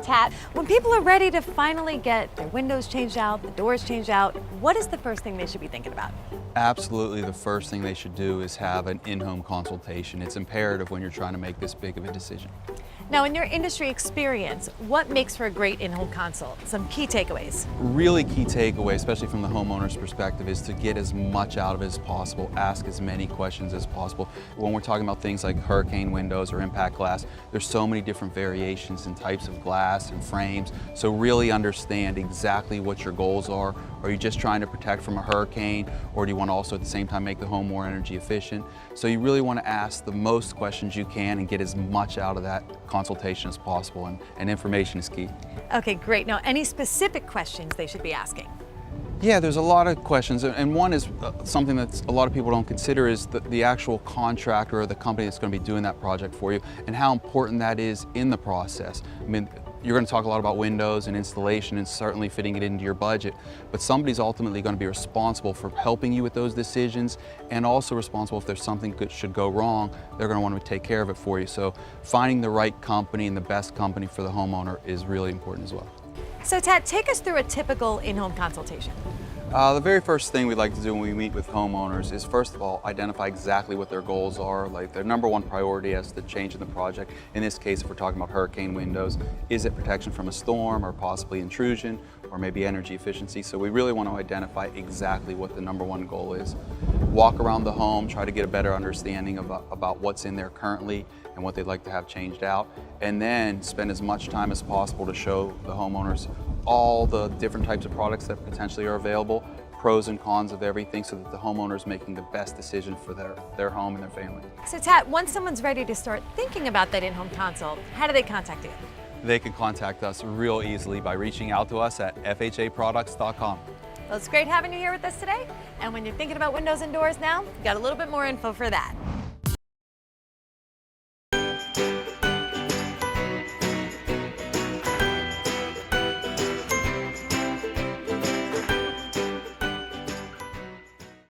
Tat, when people are ready to finally get their windows changed out, the doors changed out, what is the first thing they should be thinking about? Absolutely, the first thing they should do is have an in-home consultation. It's imperative when you're trying to make this big of a decision. Now, in your industry experience, what makes for a great in-home consult? Some key takeaways. Really key takeaway, especially from the homeowner's perspective, is to get as much out of it as possible, ask as many questions as possible. When we're talking about things like hurricane windows or impact glass, there's so many different variations and types of glass and frames, so really understand exactly what your goals are. Are you just trying to protect from a hurricane, or do you want to also at the same time make the home more energy efficient? So you really want to ask the most questions you can and get as much out of that consultation as possible, and information is key. Okay, great. Now, any specific questions they should be asking? Yeah, there's a lot of questions, and one is something that a lot of people don't consider is the actual contractor or the company that's going to be doing that project for you, and how important that is in the process. I mean, you're going to talk a lot about windows and installation and certainly fitting it into your budget, but somebody's ultimately going to be responsible for helping you with those decisions, and also responsible if there's something that should go wrong, they're going to want to take care of it for you. So finding the right company and the best company for the homeowner is really important as well. So Tat, take us through a typical in-home consultation. The very first thing we like to do when we meet with homeowners is, first of all, identify exactly what their goals are, like their number one priority as to change in the project. In this case, if we're talking about hurricane windows, is it protection from a storm or possibly intrusion or maybe energy efficiency? So we really want to identify exactly what the number one goal is. Walk around the home, try to get a better understanding about what's in there currently and what they'd like to have changed out, and then spend as much time as possible to show the homeowners all the different types of products that potentially are available, pros and cons of everything, so that the homeowner is making the best decision for their home and their family. So Tat, once someone's ready to start thinking about that in-home consult, how do they contact you? They can contact us real easily by reaching out to us at FHIAproducts.com. Well, it's great having you here with us today. And when you're thinking about windows and doors now, you've got a little bit more info for that.